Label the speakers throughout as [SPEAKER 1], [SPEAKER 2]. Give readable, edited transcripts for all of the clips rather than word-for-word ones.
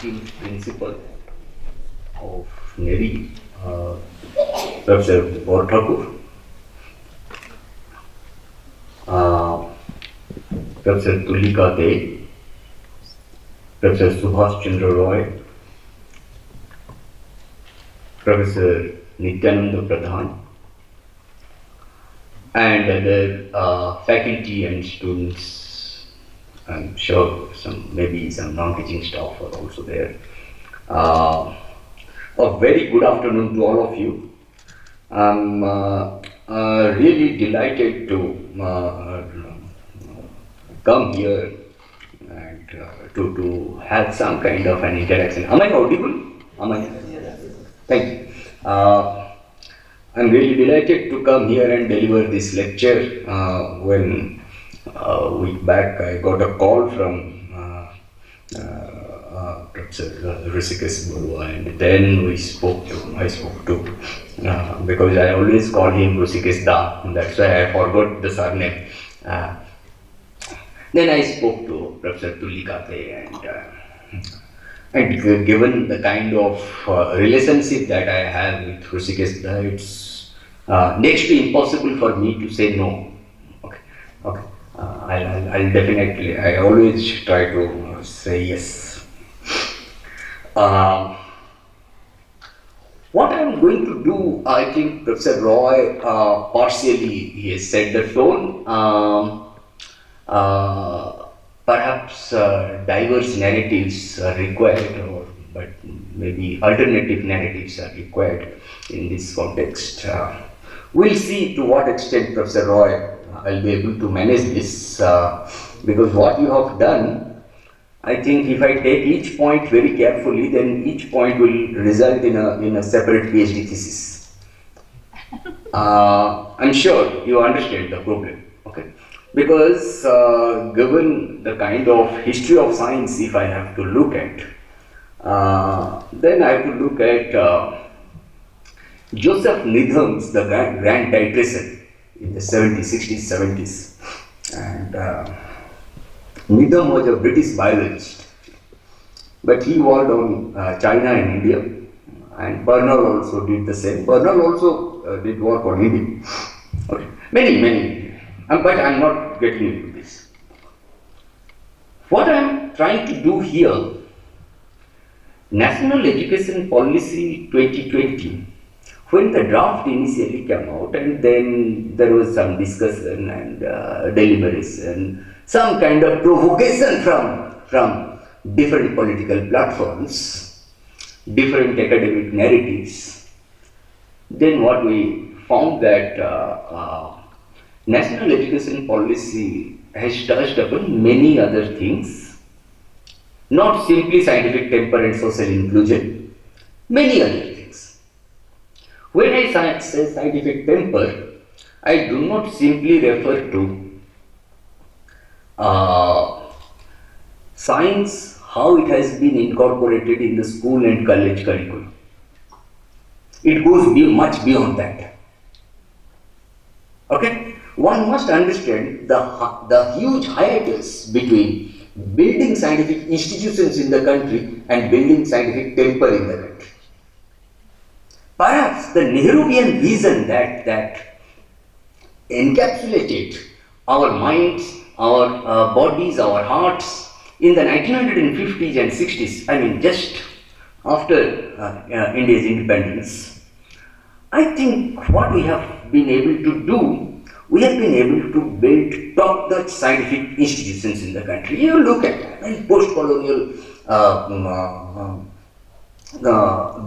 [SPEAKER 1] 16th principle of NERIE, Professor Borthakur, Professor Tulika De, Professor Subhash Chandra Roy, Professor Nityananda Pradhan, and other faculty and students. I'm sure maybe some non-teaching staff are also there. A very good afternoon to all of you. I'm really delighted to come here and to have some kind of an interaction. Am I audible? Yes. Thank you. I'm really delighted to come here and deliver this lecture. When a week back I got a call from Professor Rishikesh Barua, and then I spoke to, because I always call him Rishikesh Da, and that's why I forgot the surname. Then I spoke to Professor Tulika De, and given the kind of relationship that I have with Rishikesh Da, it's next to impossible for me to say no. Okay. I'll definitely, I always try to say yes. What I'm going to do, I think Professor Roy partially he has set the tone. Perhaps diverse narratives are required, but maybe alternative narratives are required in this context. We'll see to what extent Professor Roy I'll be able to manage this, because what you have done, I think if I take each point very carefully, then each point will result in a separate PhD thesis. I'm sure you understand the problem, okay? Because given the kind of history of science, if I have to look at, then I have to look at Joseph Needham's The Grand Titration in the 70s, 60s, 70s. And Needham was a British biologist, but he worked on China and India, and Bernal also did the same. Bernal also did work on India. Okay. Many. But I'm not getting into this. What I'm trying to do here, National Education Policy 2020, when the draft initially came out, and then there was some discussion and deliberation, some kind of provocation from different political platforms, different academic narratives, then what we found that National Education Policy has touched upon many other things, not simply scientific temper and social inclusion, many other things. When I say scientific temper, I do not simply refer to science, how it has been incorporated in the school and college curriculum. It goes much beyond that. Okay? One must understand the huge hiatus between building scientific institutions in the country and building scientific temper in the country. Perhaps the Nehruvian vision that encapsulated our minds, our bodies, our hearts in the 1950s and 60s, I mean just after India's independence, I think what we have been able to do, we have been able to build top-notch scientific institutions in the country. You look at post-colonial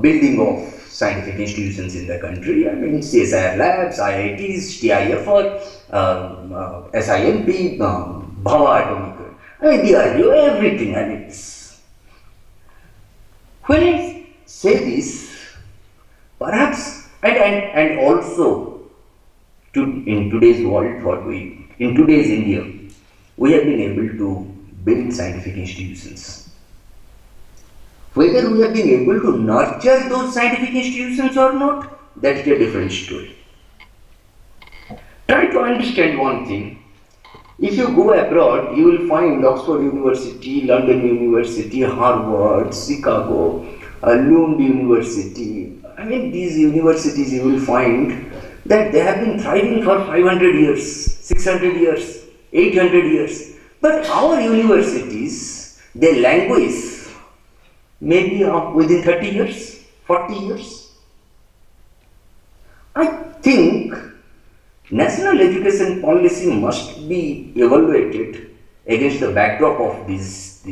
[SPEAKER 1] building of scientific institutions in the country. I mean, CSIR labs, IITs, TIFR, SIMP, Bhava Atomic, I mean, DRDO, everything. I mean, when I say this, perhaps, and also in today's world, in today's India, we have been able to build scientific institutions. Whether we have been able to nurture those scientific institutions or not, that's a different story. Try to understand one thing. If you go abroad, you will find Oxford University, London University, Harvard, Chicago, Lund University. I mean, these universities you will find that they have been thriving for 500 years, 600 years, 800 years. But our universities, they languish maybe within 30 years, 40 years. I think national education policy must be evaluated against the backdrop of these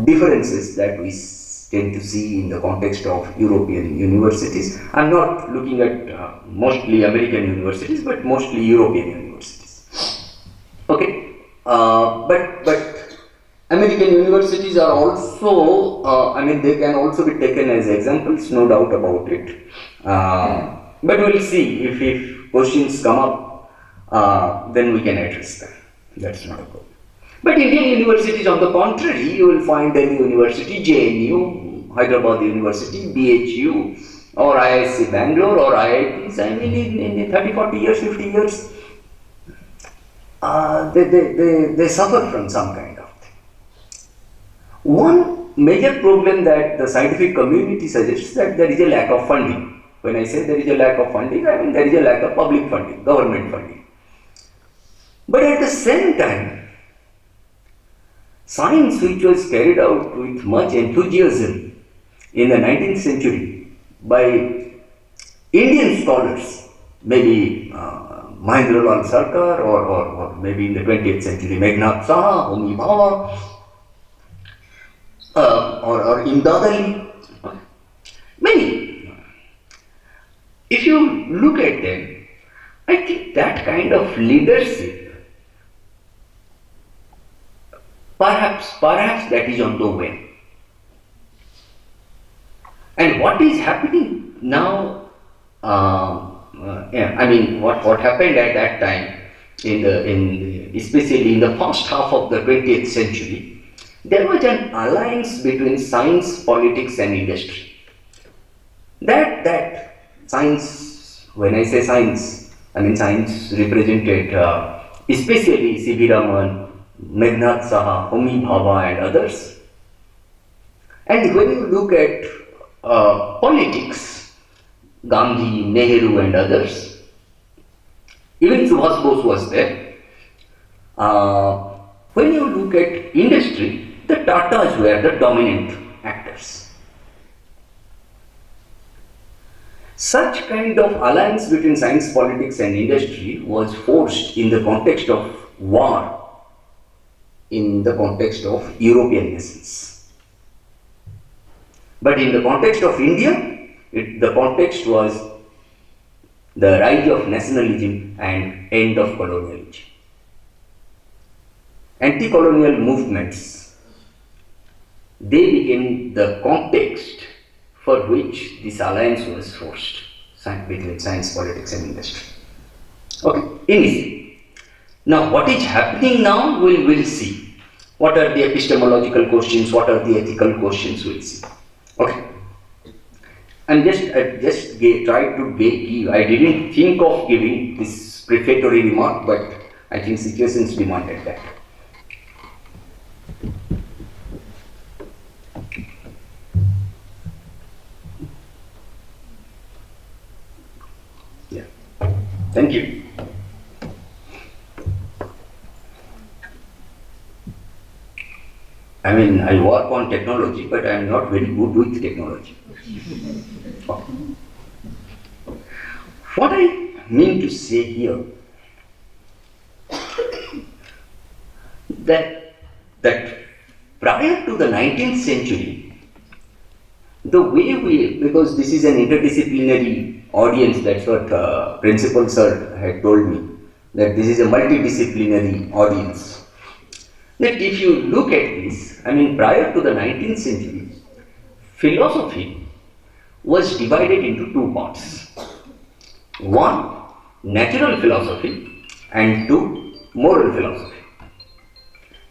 [SPEAKER 1] differences that we tend to see in the context of European universities. I'm not looking at mostly American universities, but mostly European universities. Okay, but American universities are also, I mean, they can also be taken as examples, no doubt about it. But we'll see if questions come up, then we can address them. That's not a problem. But Indian universities, on the contrary, you will find Delhi University, JNU, Hyderabad University, BHU, or IISc Bangalore, or IITs. I mean, in 30, 40 years, 50 years, they suffer from some kind of thing. One major problem that the scientific community suggests that there is a lack of funding. When I say there is a lack of funding, I mean there is a lack of public funding, government funding. But at the same time, science which was carried out with much enthusiasm in the 19th century by Indian scholars, maybe Mahendralal Sarkar or maybe in the 20th century Meghnad Saha, Homi Bhabha, or Imdad Ali, many. If you look at them, I think that kind of leadership, perhaps that is on the way. And what is happening now, I mean, what happened at that time, especially in the first half of the 20th century, there was an alliance between science, politics and industry. That science, when I say science, I mean science represented especially C.V. Raman, Meghnad Saha, Homi Bhabha and others. And when you look at politics, Gandhi, Nehru and others, even Subhas Bose was there. When you look at industry, the Tatas were the dominant actors. Such kind of alliance between science, politics and industry was forced in the context of war, in the context of European nations. But in the context of India, the context was the rise of nationalism and end of colonialism. Anti-colonial movements, they became the context for which this alliance was forced between science, politics and industry. Okay, easy. Now what is happening now, we'll see. What are the epistemological questions, what are the ethical questions, we'll see. Okay. I just tried to give, I didn't think of giving this prefatory remark, but I think situations demanded that. Thank you. I mean, I work on technology, but I am not very good with technology. What I mean to say here, that prior to the 19th century, the way because this is an interdisciplinary audience, that's what Principal Sir had told me, that this is a multidisciplinary audience. That if you look at this, I mean, prior to the 19th century, philosophy was divided into two parts. One, natural philosophy, and two, moral philosophy.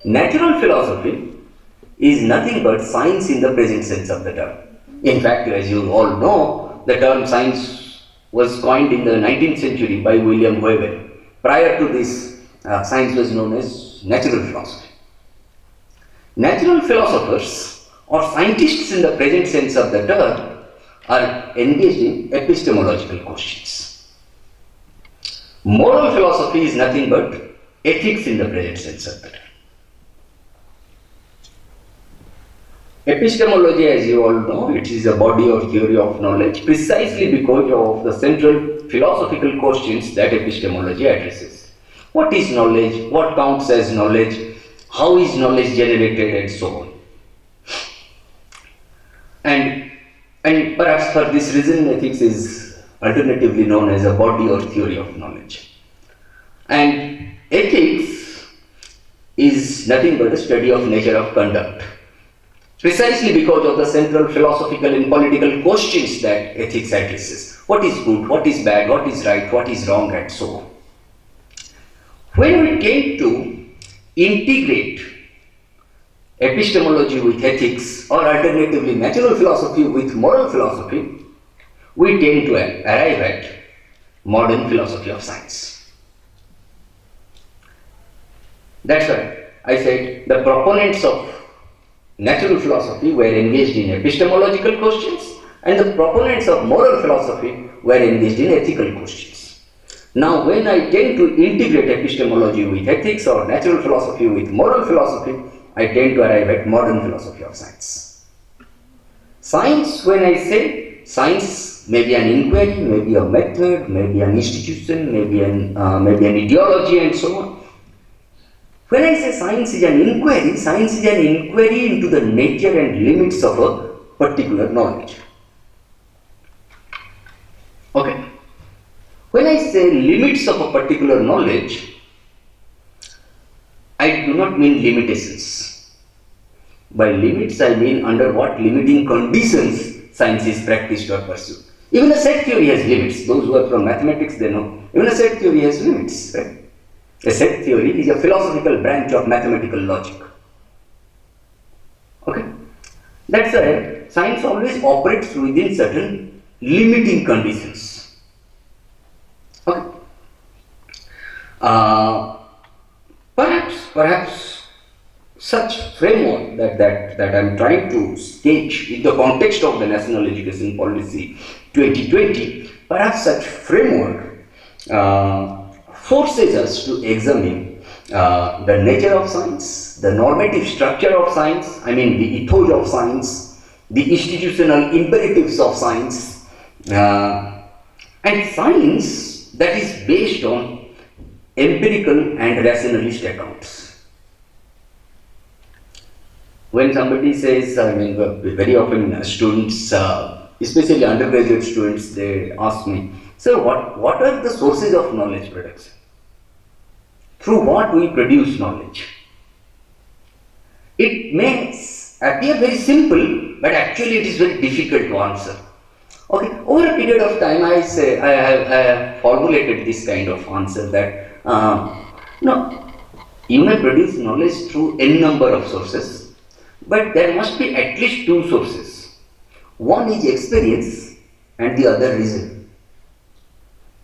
[SPEAKER 1] Natural philosophy is nothing but science in the present sense of the term. In fact, as you all know, the term science was coined in the 19th century by William Whewell. prior to this, science was known as natural philosophy. Natural philosophers, or scientists in the present sense of the term, are engaged in epistemological questions. Moral philosophy is nothing but ethics in the present sense of the term. Epistemology, as you all know, it is a body or theory of knowledge precisely because of the central philosophical questions that epistemology addresses. What is knowledge? What counts as knowledge? How is knowledge generated, and so on. And perhaps for this reason, ethics is alternatively known as a body or theory of knowledge. And ethics is nothing but a study of nature of conduct, precisely because of the central philosophical and political questions that ethics addresses. What is good, what is bad, what is right, what is wrong, and so on. When we tend to integrate epistemology with ethics, or alternatively natural philosophy with moral philosophy, we tend to arrive at modern philosophy of science. That's why I said the proponents of natural philosophy were engaged in epistemological questions, and the proponents of moral philosophy were engaged in ethical questions. Now, when I tend to integrate epistemology with ethics or natural philosophy with moral philosophy, I tend to arrive at modern philosophy of science. Science, when I say science, may be an inquiry, maybe a method, maybe an institution, maybe an ideology, and so on. When I say science is an inquiry into the nature and limits of a particular knowledge. Okay. When I say limits of a particular knowledge, I do not mean limitations. By limits, I mean under what limiting conditions science is practiced or pursued. Even a set theory has limits. Those who are from mathematics, they know. Even a set theory has limits, right? A set theory is a philosophical branch of mathematical logic. Okay? That's why science always operates within certain limiting conditions. Okay? Perhaps such framework that I am trying to sketch in the context of the National Education Policy 2020, perhaps such framework forces us to examine the nature of science, the normative structure of science, the ethos of science, the institutional imperatives of science, and science that is based on empirical and rationalist accounts. When somebody says, very often students, especially undergraduate students, they ask me, "Sir, what are the sources of knowledge production? Through what we produce knowledge?" It may appear very simple, but actually it is very difficult to answer. Okay, over a period of time, I have formulated this kind of answer that no, you may produce knowledge through n number of sources, but there must be at least two sources. One is experience and the other reason.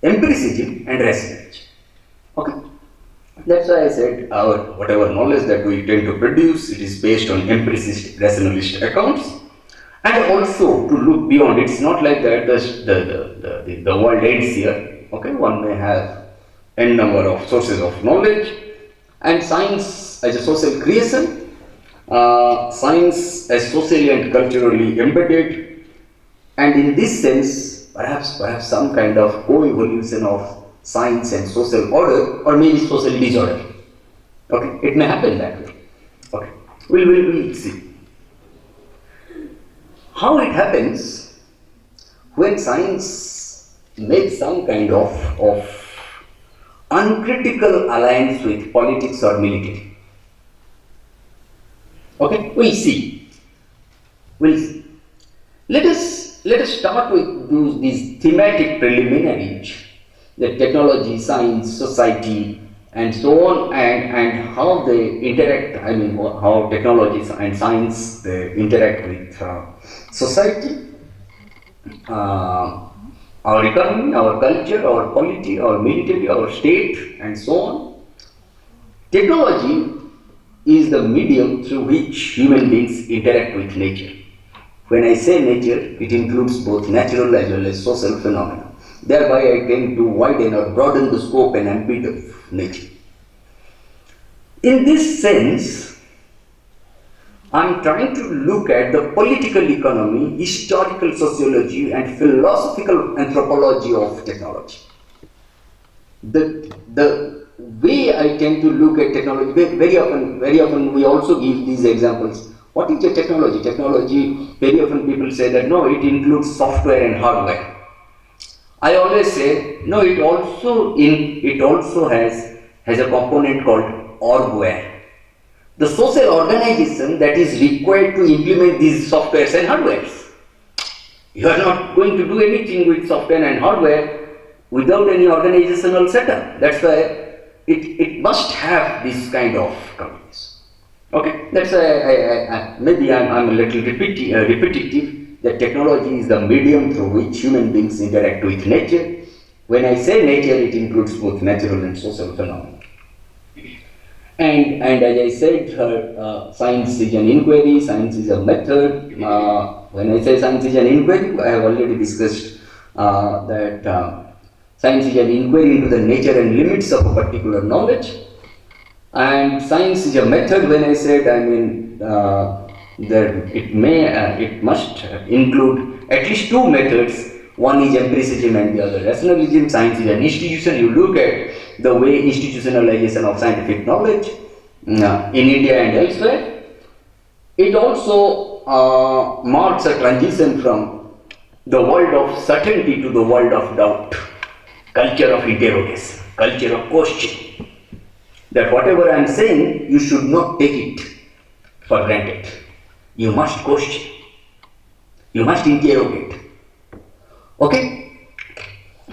[SPEAKER 1] Empiricism and rationality. Okay? That's why I said our whatever knowledge that we tend to produce, it is based on empiricist, rationalist accounts. And also to look beyond, it's not like that the world ends here. Okay? One may have n number of sources of knowledge, and science as a social creation, science as socially and culturally embedded, and in this sense, perhaps some kind of co-evolution of science and social order, or maybe social disorder. Okay, it may happen that way. Okay, we'll see how it happens when science makes some kind of uncritical alliance with politics or military. Okay, we'll see. Let us start with these thematic preliminaries, the technology, science, society, and so on, and how they interact. How technology and science they interact with society. our economy, our culture, our polity, our military, our state, and so on. Technology is the medium through which human beings interact with nature. When I say nature, it includes both natural as well as social phenomena. Thereby I tend to widen or broaden the scope and ambit of nature. In this sense, I am trying to look at the political economy, historical sociology, and philosophical anthropology of technology. The way I tend to look at technology, very often we also give these examples. What is a technology? Technology, very often people say that no, it includes software and hardware. I always say no, it also has a component called orgware. The social organization that is required to implement these softwares and hardwares. You are not going to do anything with software and hardware without any organizational setup. That's why it must have this kind of companies. Okay, that's why maybe I'm a little repetitive, that technology is the medium through which human beings interact with nature. When I say nature, it includes both natural and social phenomena. And as I said, science is an inquiry, science is a method. When I say science is an inquiry, I have already discussed that science is an inquiry into the nature and limits of a particular knowledge. And science is a method. When I said, I mean, it must include at least two methods. One is empiricism and the other rationalism. Science is an institution. You look at the way institutionalization of scientific knowledge in India and elsewhere. It also marks a transition from the world of certainty to the world of doubt, culture of interrogation, culture of question. That whatever I am saying, you should not take it for granted. You must question. You must interrogate. Okay?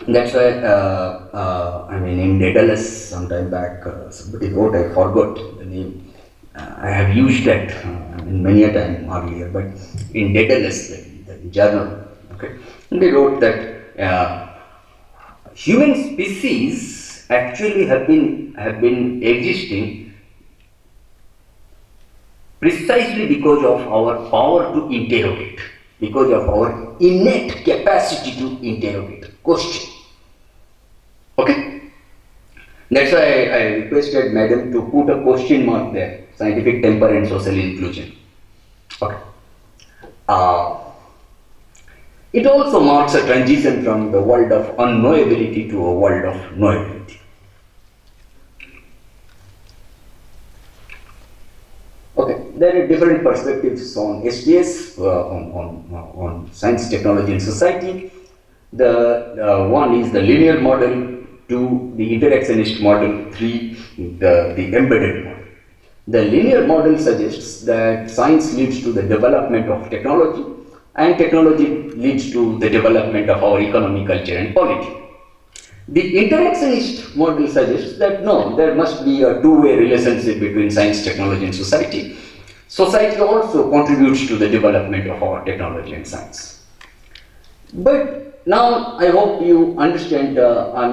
[SPEAKER 1] That's why, I mean, in Daedalus, some time back, somebody wrote, I forgot the name. I have used that many a time earlier, but in Daedalus, the journal, okay, they wrote that human species actually have been existing precisely because of our power to interrogate, because of our innate capacity to interrogate, question. Okay? That's why I requested Madam to put a question mark there, scientific temper and social inclusion. Okay. It also marks a transition from the world of unknowability to a world of knowability. Okay, there are different perspectives on STS, on science, technology, and society. The one is the linear model, 2 the interactionist model, 3 the embedded model. The linear model suggests that science leads to the development of technology, and technology leads to the development of our economy, culture, and polity. The interactionist model suggests that no, there must be a two-way relationship between science, technology, and society. Society also contributes to the development of our technology and science. But now I hope you understand, I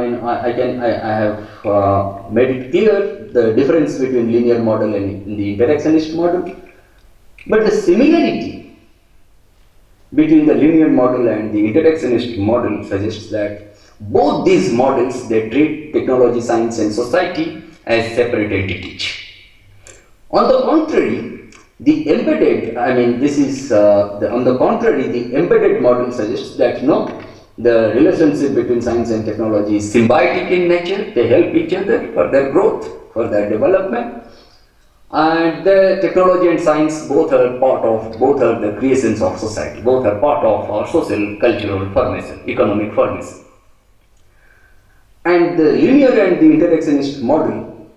[SPEAKER 1] have made it clear the difference between linear model and the interactionist model. But the similarity between the linear model and the interactionist model suggests that both these models, they treat technology, science, and society as separate entities. On the contrary, the embedded, the embedded model suggests that no, the relationship between science and technology is symbiotic in nature. They help each other for their growth, for their development. And the technology and science both are the creations of society, both are part of our social, cultural formation, economic formation. And the linear and the interactionist model,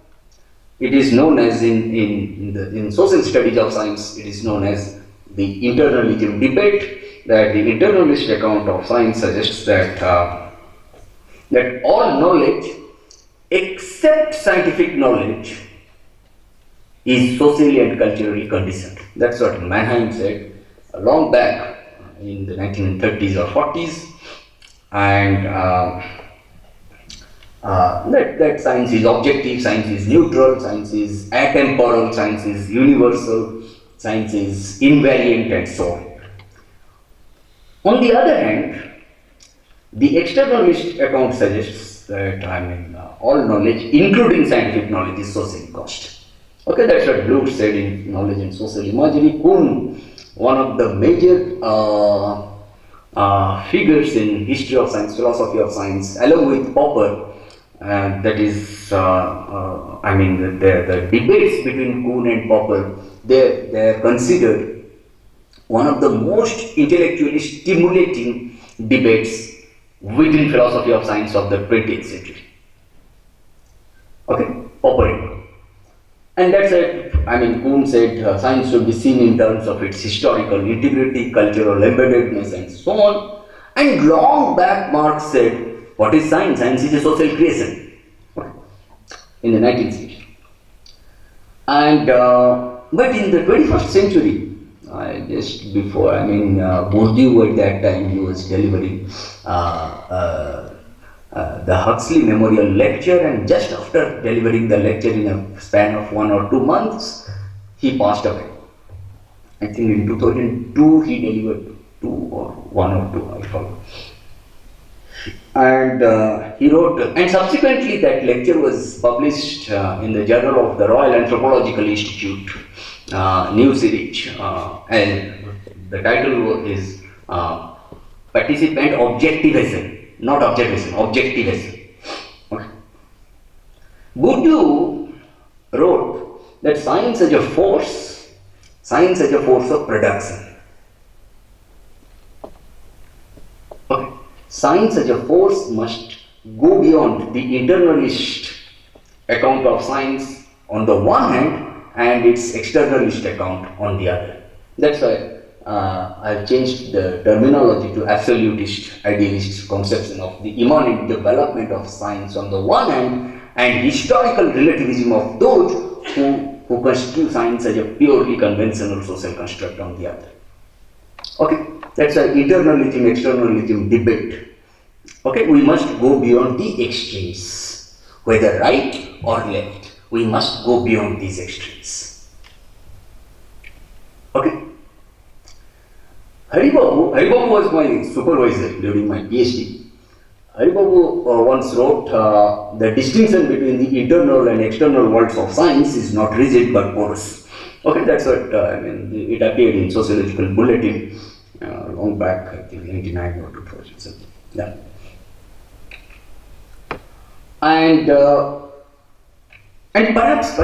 [SPEAKER 1] it is known as in social studies of science, it is known as the internalism debate, that the internalist account of science suggests that all knowledge except scientific knowledge is socially and culturally conditioned. That's what Mannheim said long back in the 1930s or 40s. and that science is objective, science is neutral, science is atemporal, science is universal, science is invariant, and so on. On the other hand, the externalist account suggests that all knowledge, including scientific knowledge, is socially cost. Okay, that's what Bloom said in Knowledge and Social Imagery. Kuhn, one of the major figures in history of science, philosophy of science, along with Popper, that is, the debates between Kuhn and Popper, they are considered one of the most intellectually stimulating debates within philosophy of science of the 20th century. Okay, Popper. And that's it. Kuhn said science should be seen in terms of its historical integrity, cultural embeddedness, and so on. And long back, Marx said, what is science? Science is a social creation. Okay. In the 19th century. And but in the 21st century, just before, Bourdieu at that time, he was delivering the Huxley Memorial Lecture, and just after delivering the lecture in a span of 1 or 2 months, he passed away. I think in 2002 he delivered 2 or 1 or 2, I forgot. And he wrote, and subsequently that lecture was published in the Journal of the Royal Anthropological Institute, new series, and the title is Participant Objectivism. Not observation, objectivism. Okay. Bourdieu wrote that science as a force of production. Okay. Science as a force must go beyond the internalist account of science on the one hand and its externalist account on the other. That's why I've changed the terminology to absolutist, idealist conception of the immanent development of science on the one hand and historical relativism of those who constitute science as a purely conventional social construct on the other. Okay, that's an internalism, externalism debate. Okay, we must go beyond the extremes, whether right or left. We must go beyond these extremes. Okay. Haribabu was my supervisor during my PhD. Haribabu once wrote, the distinction between the internal and external worlds of science is not rigid but porous. Okay, that's what it appeared in Sociological Bulletin long back, I think 99 or 2000 something. Yeah. And perhaps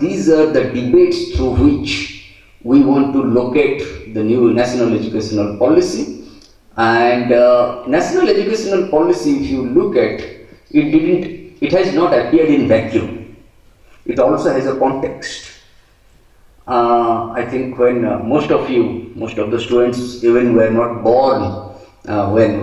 [SPEAKER 1] these are the debates through which we want to locate the new national educational policy. And national educational policy, if you look at it has not appeared in vacuum. It also has a context. I think when most of the students even were not born when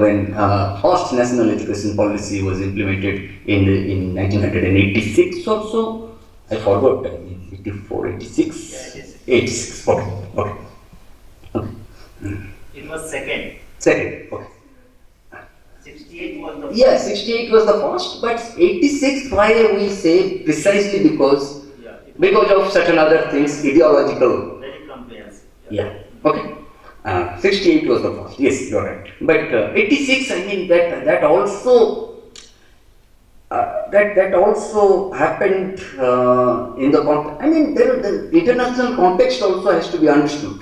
[SPEAKER 1] first national education policy was implemented in 1986 or so. I forgot, 84, 86. 86. Okay.
[SPEAKER 2] It was second.
[SPEAKER 1] Okay.
[SPEAKER 2] 68 was the first.
[SPEAKER 1] Yeah, 68 was the first, but 86, why we say precisely because of certain other things, ideological.
[SPEAKER 2] Very comprehensive.
[SPEAKER 1] Yeah. Okay. 68 was the first. Yes, you're right. But 86, that also happened in the context. The international context also has to be understood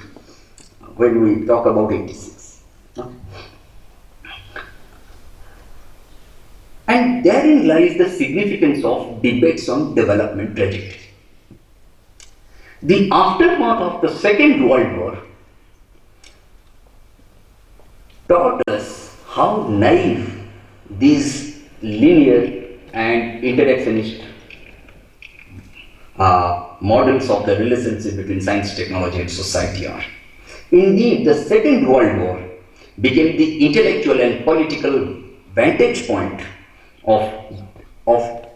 [SPEAKER 1] when we talk about 86. Okay. And therein lies the significance of debates on development trajectory. The aftermath of the Second World War taught us how naive these linear and interactionist models of the relationship between science, technology, and society are. Indeed, the Second World War became the intellectual and political vantage point of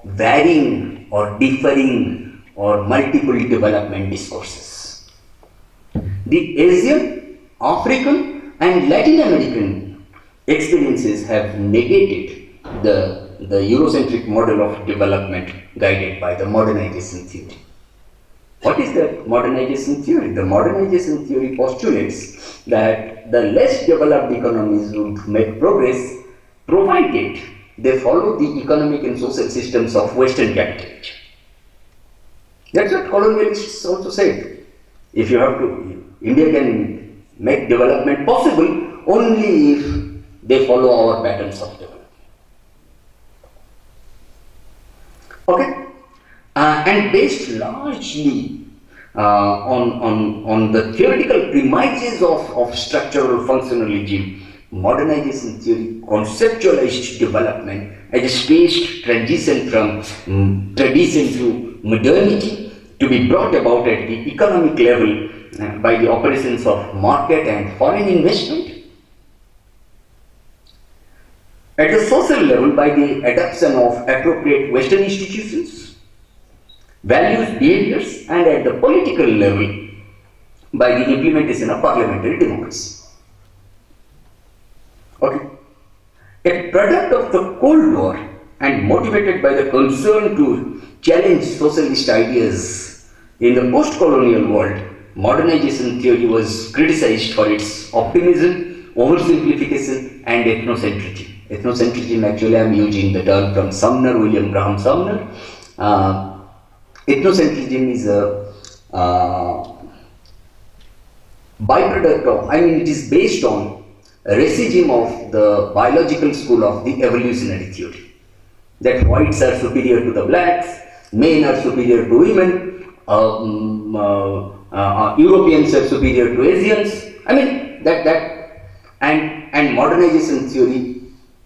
[SPEAKER 1] varying or differing or multiple development discourses. The Asian, African, and Latin American experiences have negated the Eurocentric model of development guided by the modernization theory. What is the modernization theory? The modernization theory postulates that the less developed economies would make progress provided they follow the economic and social systems of Western capitalism. That's what colonialists also said. If you have to, India can make development possible only if they follow our patterns of development. Okay? And based largely on the theoretical premises of structural functionalism, modernization theory conceptualized development as a staged transition from tradition to modernity to be brought about at the economic level by the operations of market and foreign investment. At the social level, by the adoption of appropriate Western institutions, values, behaviors, and at the political level, by the implementation of parliamentary democracy. Okay. A product of the Cold War and motivated by the concern to challenge socialist ideas in the post-colonial world, modernization theory was criticized for its optimism, oversimplification, and ethnocentrism. Ethnocentrism, actually I am using the term from Sumner, William Graham Sumner. Ethnocentrism is a byproduct of, it is based on racism of the biological school of the evolutionary theory. That whites are superior to the blacks, men are superior to women, Europeans are superior to Asians. And modernization theory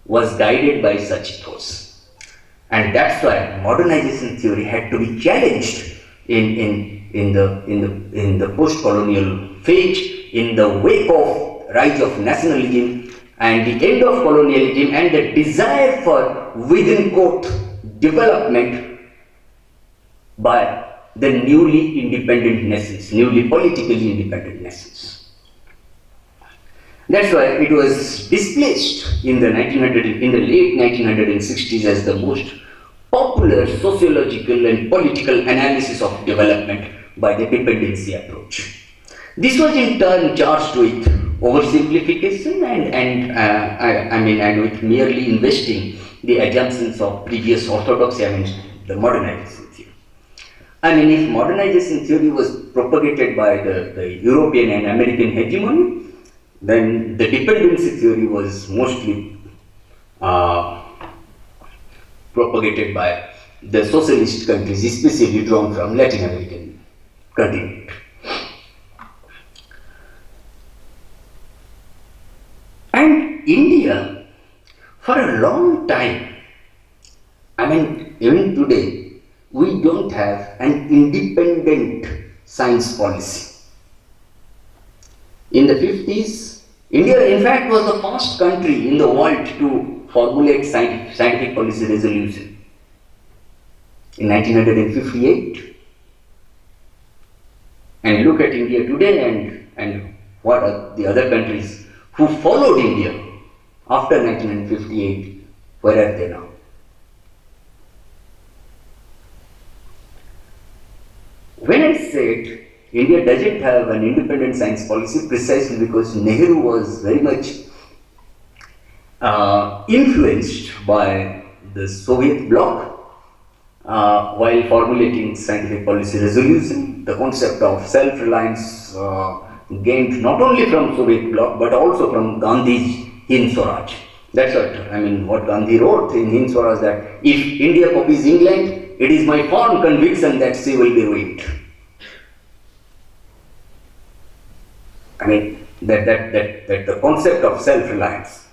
[SPEAKER 1] was guided by such ethos. And that's why modernization theory had to be challenged in the post-colonial phase, in the wake of rise of nationalism and the end of colonialism and the desire for within quote development by the newly independent nations, newly politically independent nations. That's why it was displaced in the late 1960s as the most popular sociological and political analysis of development by the dependency approach. This was in turn charged with oversimplification and with merely investing the assumptions of previous orthodoxy, the modernization theory. If modernization theory was propagated by the European and American hegemony, then the dependency theory was mostly propagated by the socialist countries, especially drawn from Latin American continent. And India, for a long time, even today, we don't have an independent science policy. In the 50s, India in fact was the first country in the world to formulate scientific policy resolution. In 1958, and look at India today and what are the other countries who followed India after 1958, where are they now? When I said India doesn't have an independent science policy, precisely because Nehru was very much influenced by the Soviet bloc while formulating scientific policy resolution. The concept of self-reliance gained not only from Soviet bloc but also from Gandhi's Hind Swaraj. That's what Gandhi wrote in Hind Swaraj, that if India copies England, it is my firm conviction that she will be ruined. That the concept of self-reliance.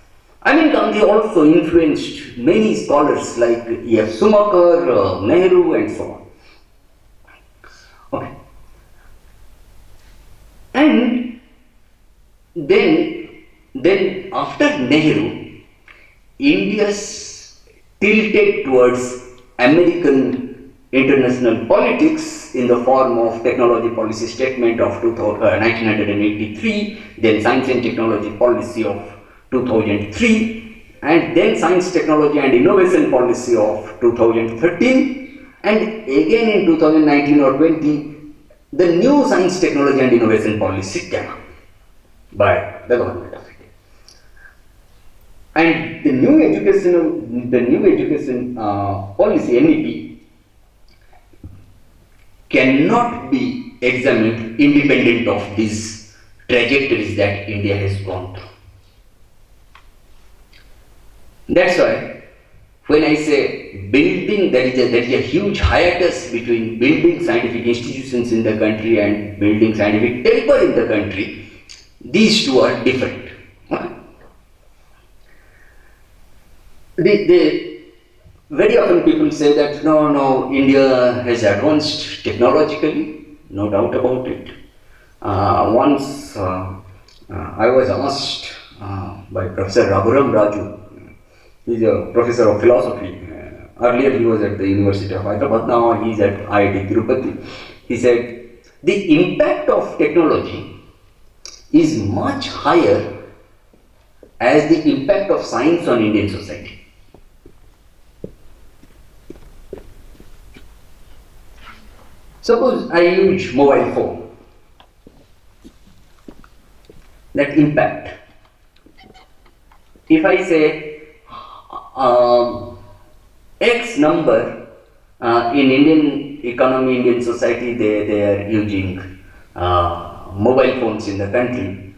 [SPEAKER 1] Gandhi also influenced many scholars like E.F. Schumacher, Nehru, and so on. Okay. And then after Nehru, India tilted towards American international politics in the form of technology policy statement of 1983, then science and technology policy of 2003, and then Science, Technology and Innovation Policy of 2013, and again in 2019 or 20, the new Science, Technology and Innovation Policy came up by the government of India. And the new education policy, NEP, cannot be examined independent of these trajectories that India has gone through. That's why when I say building, there is a huge hiatus between building scientific institutions in the country and building scientific temper in the country. These two are different. Very often people say that no, India has advanced technologically, no doubt about it. Once I was asked by Professor Raghuram Raju, he's a professor of philosophy. Earlier he was at the University of Hyderabad, now he's at IIT Tirupati. He said, the impact of technology is much higher as the impact of science on Indian society. Suppose I use mobile phone, that impact. If I say X number in Indian economy, Indian society, they are using mobile phones in the country.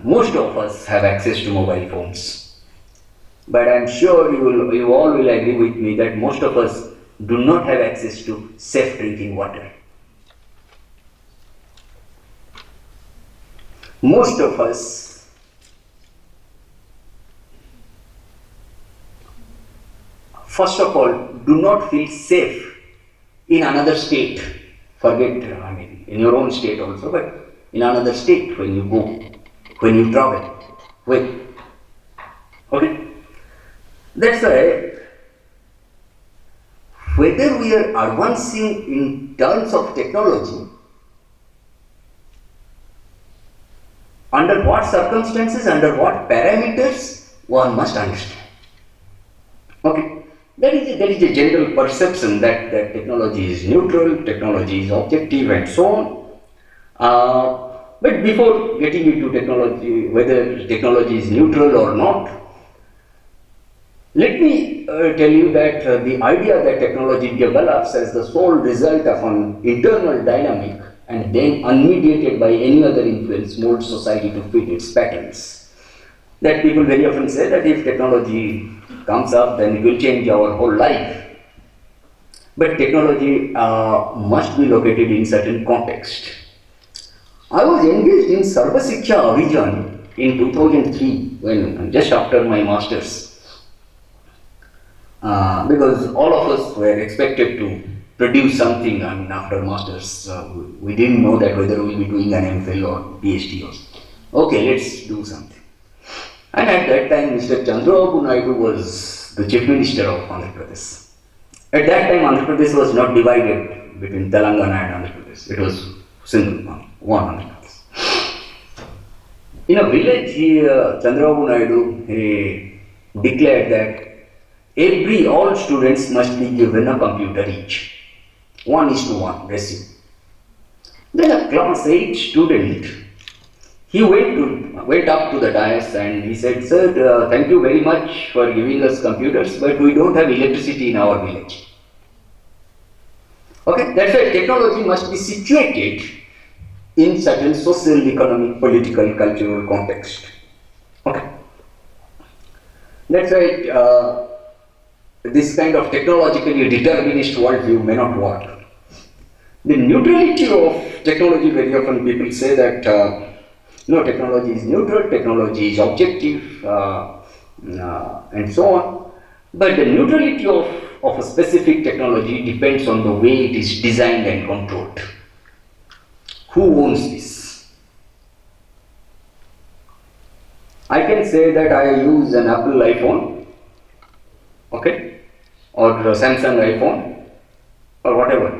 [SPEAKER 1] Most of us have access to mobile phones. But I am sure you all will agree with me that most of us do not have access to safe drinking water. Most of us first of all do not feel safe in another state. Forget, in your own state also, but in another state when you go, when you travel. Okay? That's why whether we are advancing in terms of technology, under what circumstances, under what parameters, one must understand. Okay, there is a general perception that technology is neutral, technology is objective, and so on. But before getting into technology, whether technology is neutral or not, let me tell you that the idea that technology develops as the sole result of an internal dynamic and then unmediated by any other influence molds society to fit its patterns. That people very often say that if technology comes up, then it will change our whole life. But technology must be located in certain context. I was engaged in Sarva Shiksha Abhijan in 2003, when just after my masters. Because all of us were expected to produce something after masters. We didn't know that whether we will be doing an MPhil or PhD or something. Okay, let's do something. And at that time, Mr. Chandrababu Naidu was the Chief Minister of Andhra Pradesh. At that time, Andhra Pradesh was not divided between Telangana and Andhra Pradesh. It was single one Andhra Pradesh. In a village, Chandrababu Naidu declared that all students must be given a computer each, 1:1 ratio. Then a class 8 student, he went up to the dais and he said, "Sir, thank you very much for giving us computers, but we don't have electricity in our village." Okay, that's why technology must be situated in certain social, economic, political, cultural context. Okay, that's why this kind of technologically determinist worldview may not work. The neutrality of technology, very often people say that no, technology is neutral, technology is objective, and so on. But the neutrality of a specific technology depends on the way it is designed and controlled. Who owns this? I can say that I use an Apple iPhone, okay, or Samsung iPhone, or whatever.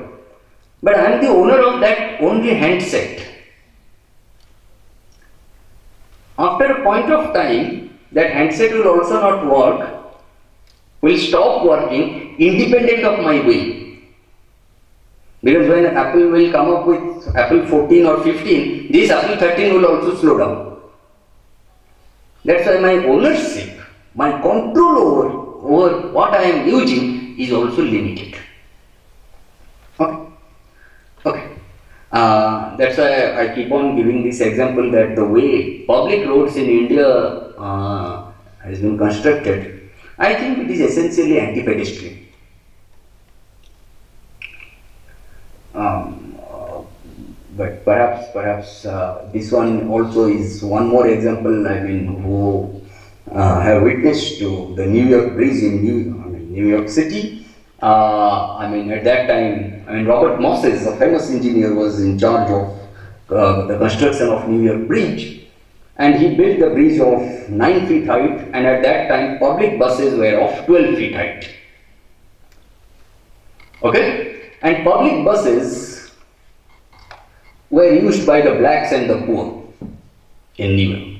[SPEAKER 1] But I am the owner of that only handset. After a point of time, that handset will also not work, will stop working independent of my will. Because when Apple will come up with Apple 14 or 15, this Apple 13 will also slow down. That's why my ownership, my control over what I am using is also limited. Okay. That's why I keep on giving this example that the way public roads in India has been constructed, I think it is essentially anti-pedestrian. But perhaps this one also is one more example. I mean, who have witnessed to the New York Bridge in New York City. I mean, at that time, Robert Moses, a famous engineer, was in charge of the construction of New York Bridge, and he built the bridge of 9 feet height, and at that time, public buses were of 12 feet height. Okay, and public buses were used by the blacks and the poor in New York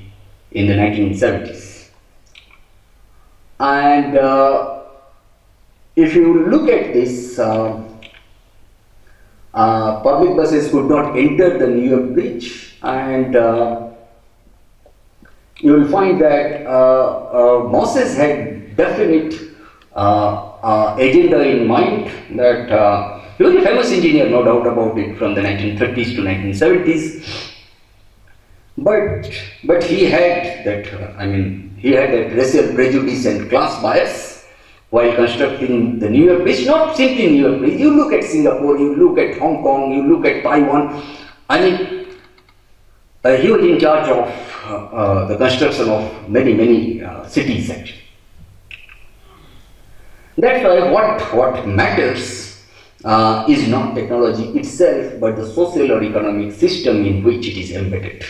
[SPEAKER 1] in the 1970s. And if you look at this, public buses could not enter the New York Bridge, and you will find that Moses had definite agenda in mind. That he was a famous engineer, no doubt about it, from the 1930s to 1970s. But he had that, he had that racial prejudice and class bias while constructing the New York Bridge. Not simply New York Bridge. You look at Singapore, you look at Hong Kong, you look at Taiwan. He was in charge of the construction of many cities actually. That's why what matters is not technology itself, but the social or economic system in which it is embedded.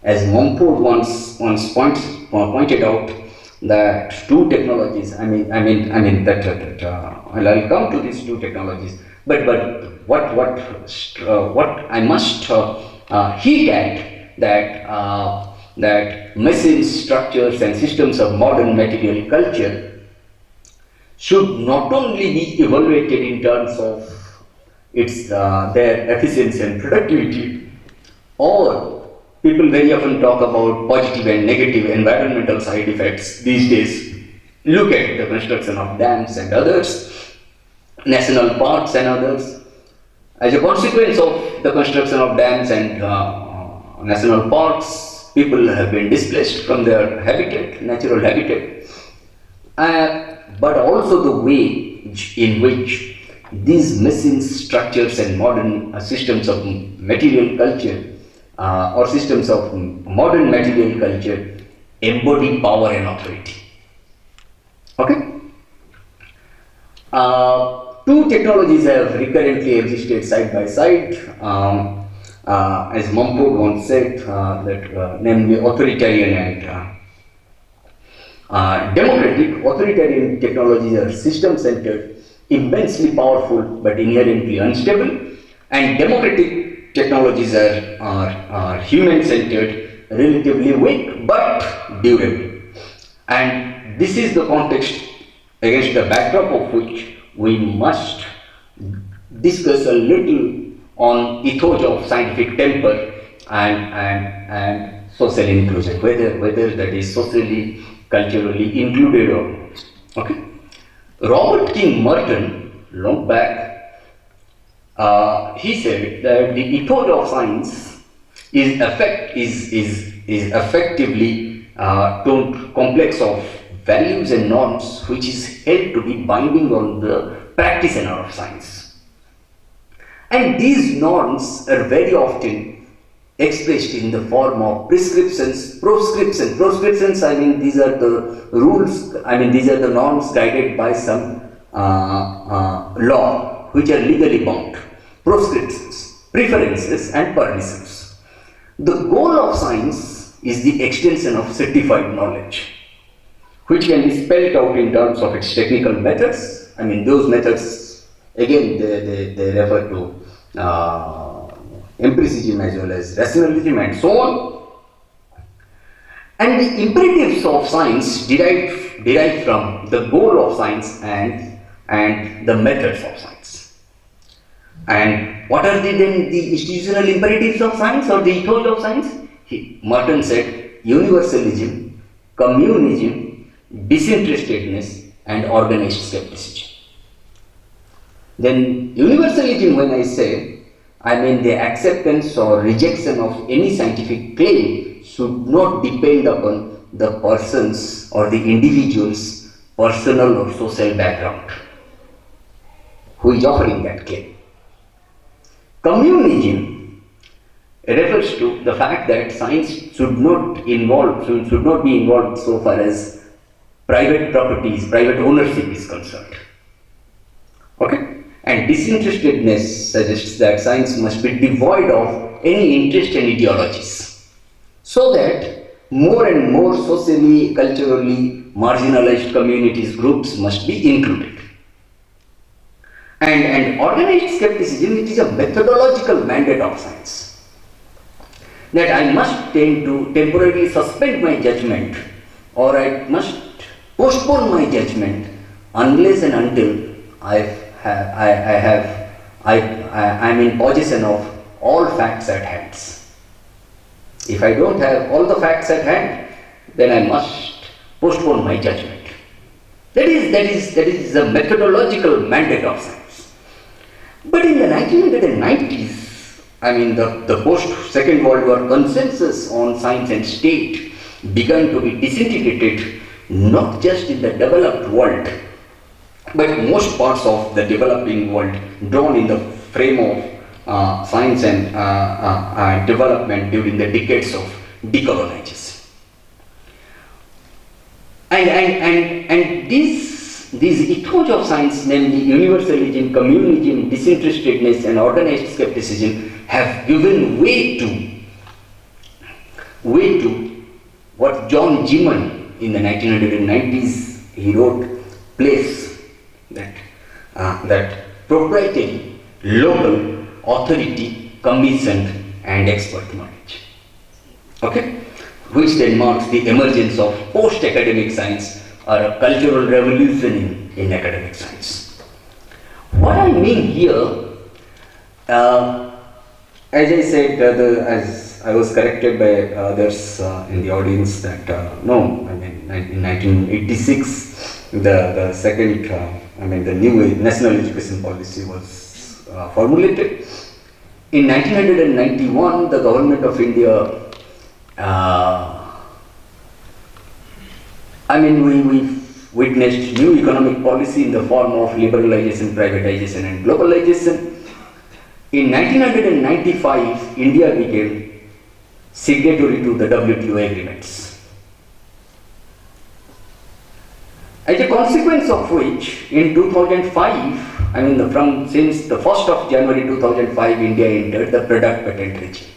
[SPEAKER 1] As Mumford once pointed out, that two technologies. I'll come to these two technologies. But what I must hint at that machines, structures, and systems of modern material culture should not only be evaluated in terms of their efficiency and productivity, or people very often talk about positive and negative environmental side effects these days. Look at the construction of dams and others, national parks and others. As a consequence of the construction of dams and national parks, people have been displaced from their habitat, natural habitat. But also the way in which these machines, structures, and modern systems of material culture or systems of modern material culture embody power and authority. Okay? Two technologies have recurrently existed side by side. As Mumford once said, namely authoritarian and democratic. Authoritarian technologies are system-centered, immensely powerful but inherently unstable, and democratic technologies are human-centered, relatively weak but durable. And this is the context against the backdrop of which we must discuss a little on ethos of scientific temper and social inclusion, whether that is socially, culturally included or not. Okay. Robert King Merton, long back, he said that the ethos of science is effectively complex of values and norms which is held to be binding on the practitioner of science. And these norms are very often expressed in the form of prescriptions. Proscriptions, these are the rules, these are the norms guided by some law which are legally bound. Proscriptions, preferences, and permissives. The goal of science is the extension of certified knowledge, which can be spelled out in terms of its technical methods. Those methods, again, they refer to empiricism as well as rationalism and so on. And the imperatives of science derive from the goal of science and the methods of science. And what are then the institutional imperatives of science or the ethos of science? Merton said universalism, communism, disinterestedness, and organized skepticism. Then universalism, when I say, I mean the acceptance or rejection of any scientific claim should not depend upon the person's or the individual's personal or social background who is offering that claim. Communism refers to the fact that science should not be involved so far as private properties, private ownership is concerned. Okay? And disinterestedness suggests that science must be devoid of any interest in ideologies, so that more and more socially, culturally marginalized communities, groups must be included. And organized skepticism, it is a methodological mandate of science, that I must tend to temporarily suspend my judgment, or I must postpone my judgment unless and until I'm in possession of all facts at hand. If I don't have all the facts at hand, then I must postpone my judgment. That is the methodological mandate of science. But in the 1990s, I mean the post-Second World War consensus on science and state began to be disintegrated, not just in the developed world, but most parts of the developing world, drawn in the frame of science and development during the decades of decolonization. And these ethos of science, namely universalism, communism, disinterestedness, and organized skepticism, have given way to what John Gimon in the 1990s he wrote, place that proprietary, local, authority, commissioned, and expert knowledge. Okay? Which then marks the emergence of post-academic science or a cultural revolution in academic science. What I mean here, as I said, as I was corrected by others in the audience that no, I mean in 1986 the second, the new national education policy was formulated. In 1991, the government of India, we witnessed new economic policy in the form of liberalization, privatization, and globalization. In 1995, India became signatory to the WTO agreements. As a consequence of which, in 2005, since the 1st of January 2005, India entered the product patent regime.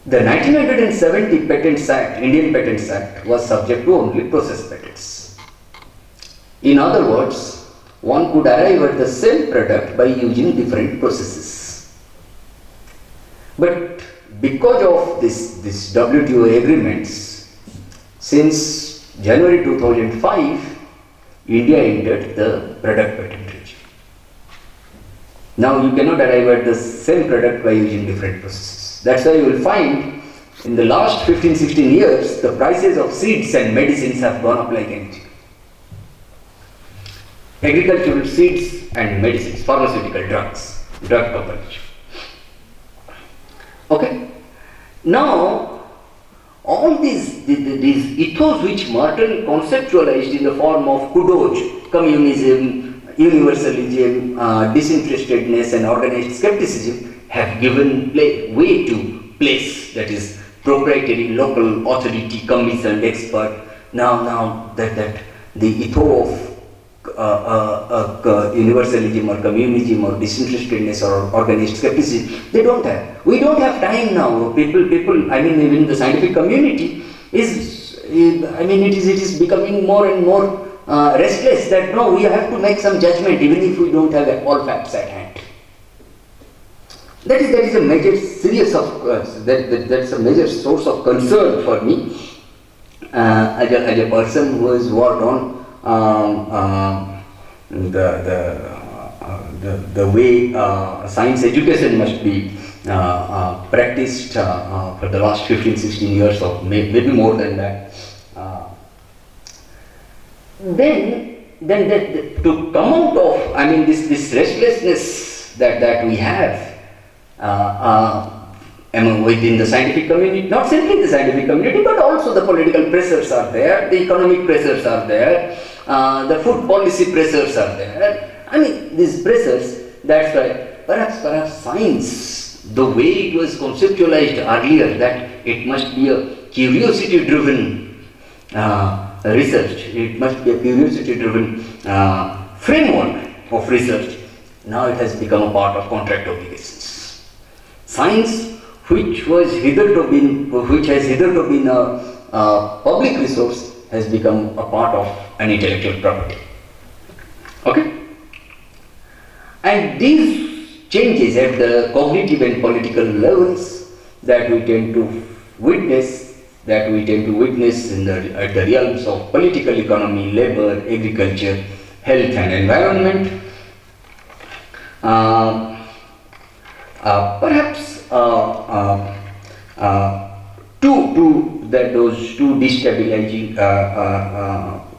[SPEAKER 1] The 1970 Patents Act, Indian Patents Act, was subject to only process patents. In other words, one could arrive at the same product by using different processes. But because of this WTO agreements, since January 2005, India entered the product patent regime. Now you cannot arrive at the same product by using different processes. That's why you will find in the last 15-16 years, the prices of seeds and medicines have gone up like anything. Agricultural seeds and medicines, pharmaceutical drugs, drug companies. Okay? Now, all these ethos which Merton conceptualized in the form of kudoj, communism, universalism, disinterestedness, and organized skepticism have given way to place, that is proprietary, local, authority, commissioned, expert. Now that the ethos of universalism or communism or disinterestedness or organized skepticism, they don't have. We don't have time now. People, even the scientific community it is becoming more and more restless that no, we have to make some judgment even if we don't have all facts at hand. That is a major series of that's a major source of concern for me as a person who has worked on the way science education must be practiced for the last 15-16 years or maybe more than that. Then to come out of, I mean, this restlessness that we have within the scientific community, not simply the scientific community, but also the political pressures are there, the economic pressures are there, the food policy pressures are there. I mean, these pressures, that's why perhaps science, the way it was conceptualized earlier, that it must be a curiosity-driven research, it must be a curiosity-driven framework of research. Now it has become a part of contract obligations. Science, which has hitherto been a public resource, has become a part of an intellectual property. Okay? And these changes at the cognitive and political levels that we tend to witness at the realms of political economy, labor, agriculture, health and environment, perhaps those two destabilizing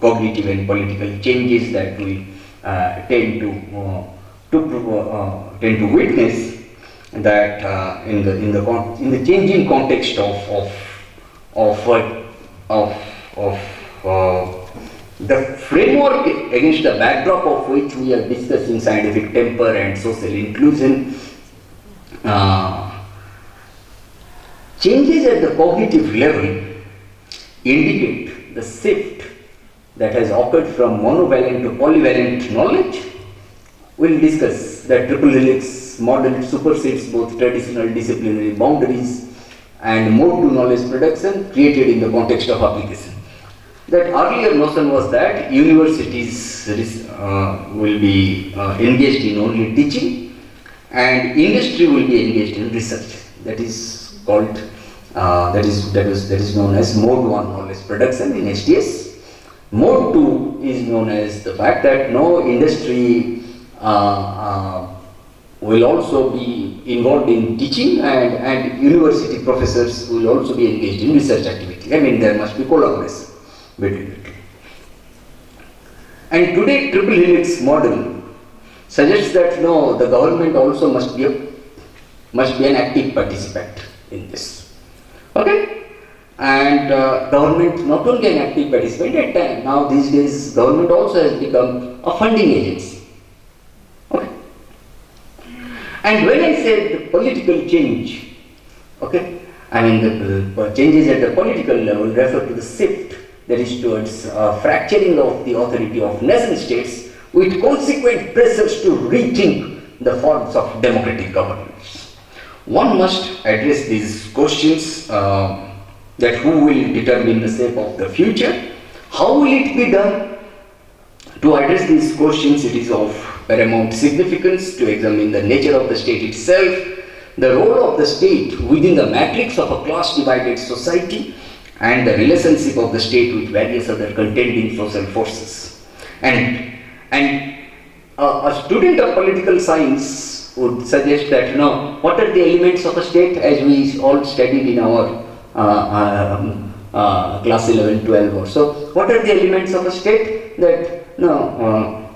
[SPEAKER 1] cognitive and political changes that we tend to witness, that in the changing context of the framework against the backdrop of which we are discussing scientific temper and social inclusion, changes at the cognitive level indicate the shift that has occurred from monovalent to polyvalent knowledge. We'll discuss that triple helix model supersedes both traditional disciplinary boundaries and mode to knowledge production created in the context of application. That earlier notion was that universities will be engaged in only teaching and industry will be engaged in research. That is called that is known as mode 1 knowledge production in STS. Mode 2 is known as the fact that no industry will also be involved in teaching and university professors will also be engaged in research activity. I mean, there must be collaboration between the two. And today triple helix model suggests that no, the government also must be an active participant in this. Okay? And government not only an active participant at time, now these days government also has become a funding agency. Okay? And when I said the political change, okay, I mean the changes at the political level refer to the shift that is towards fracturing of the authority of nation states with consequent pressures to rethink the forms of democratic governance. One must address these questions that who will determine the shape of the future, how will it be done? To address these questions, it is of paramount significance to examine the nature of the state itself, the role of the state within the matrix of a class-divided society, and the relationship of the state with various other contending social forces. And a student of political science would suggest that, what are the elements of a state, as we all studied in our class 11, 12 or so. What are the elements of a state? That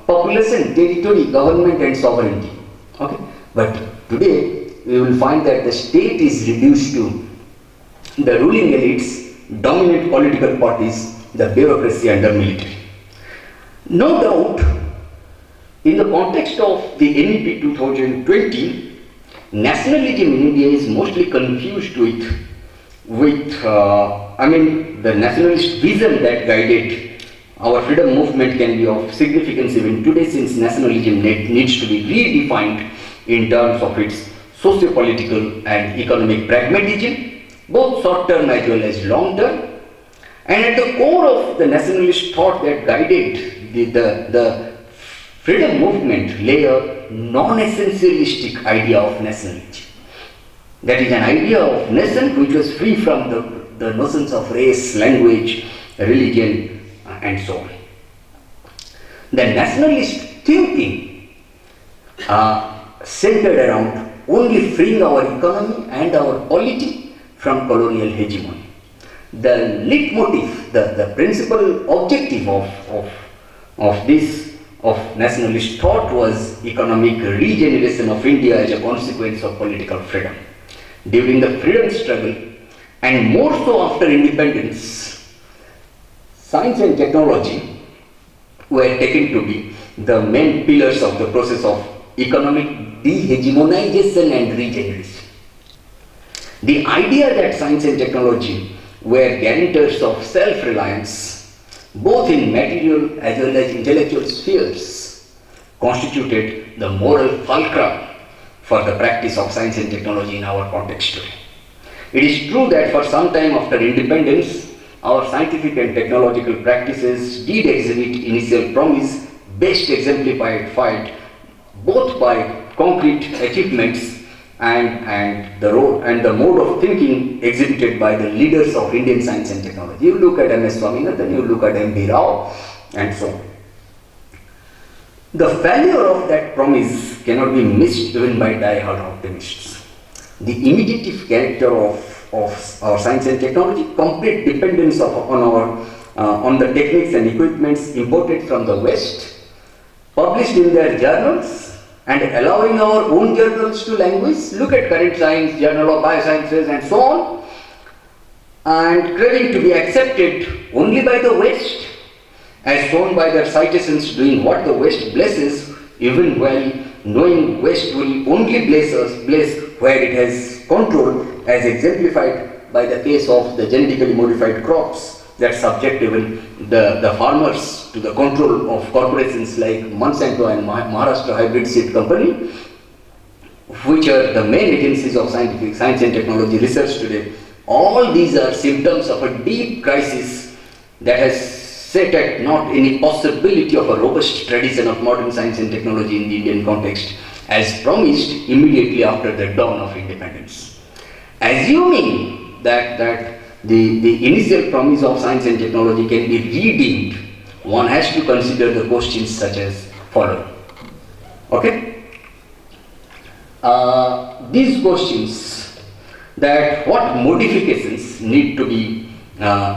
[SPEAKER 1] population, territory, government and sovereignty. Okay, but today we will find that the state is reduced to the ruling elites, dominant political parties, the bureaucracy and the military. No doubt, in the context of the NEP 2020, nationalism in India is mostly confused with the nationalist vision that guided our freedom movement can be of significance even today, since nationalism needs to be redefined in terms of its socio-political and economic pragmatism, both short-term as well as long-term. And at the core of the nationalist thought that guided the freedom movement lay a non-essentialistic idea of nationalism. That is an idea of nation which was free from the notions of race, language, religion, and so on. The nationalist thinking centered around only freeing our economy and our polity from colonial hegemony. The leitmotif, the principal objective of nationalist thought was economic regeneration of India as a consequence of political freedom. During the freedom struggle, and more so after independence, science and technology were taken to be the main pillars of the process of economic dehegemonization and regeneration. The idea that science and technology were guarantors of self-reliance, both in material as well as intellectual spheres, constituted the moral fulcrum for the practice of science and technology in our context today. It is true that for some time after independence, our scientific and technological practices did exhibit initial promise, best exemplified both by concrete achievements and the mode of thinking exhibited by the leaders of Indian science and technology. You look at M.S. Swaminathan, you look at M.B. Rao, and so on. The failure of that promise cannot be missed even by die-hard optimists. The imitative character of our science and technology, complete dependence on the techniques and equipments imported from the West, published in their journals, and allowing our own journals to languish. Look at Current Science, Journal of Biosciences, and so on, and craving to be accepted only by the West, as shown by their citations doing what the West blesses, even while knowing West will only bless where it has control, as exemplified by the case of the genetically modified crops that subject even the farmers to the control of corporations like Monsanto and Maharashtra Hybrid Seed Company, which are the main agencies of science and technology research today. All these are symptoms of a deep crisis that has set at naught any possibility of a robust tradition of modern science and technology in the Indian context, as promised immediately after the dawn of independence. Assuming that the initial promise of science and technology can be redeemed, one has to consider the questions such as following. Okay? These questions, that what modifications need to be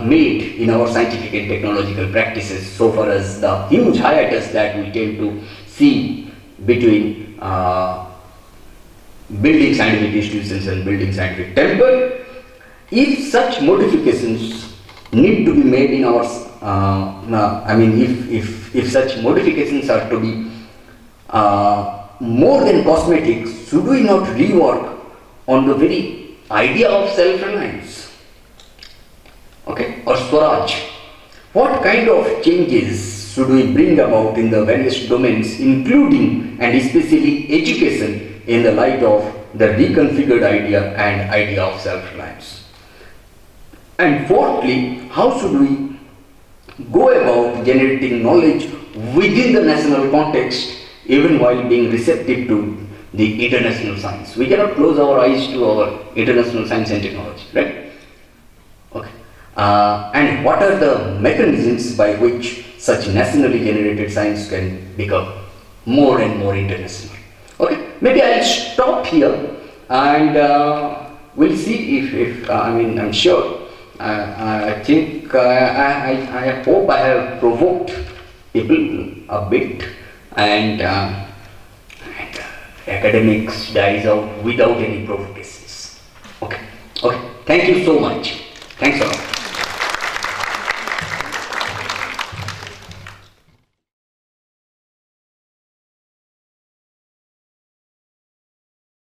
[SPEAKER 1] made in our scientific and technological practices, so far as the huge hiatus that we tend to see between building scientific institutions and building scientific temple. If such modifications need to be made in our, if such modifications are to be more than cosmetics, should we not rework on the very idea of self-reliance? Okay, or Swaraj. What kind of changes should we bring about in the various domains, including and especially education, in the light of the reconfigured idea of self-reliance? And fourthly, how should we go about generating knowledge within the national context, even while being receptive to the international science? We cannot close our eyes to our international science and technology, right? Okay. And what are the mechanisms by which such nationally generated science can become more and more international? Okay, maybe I'll stop here, and we'll see if I'm sure. I think I hope I have provoked people a bit, and academics dies out without any provocations. Okay. Thank you so much. Thanks a lot.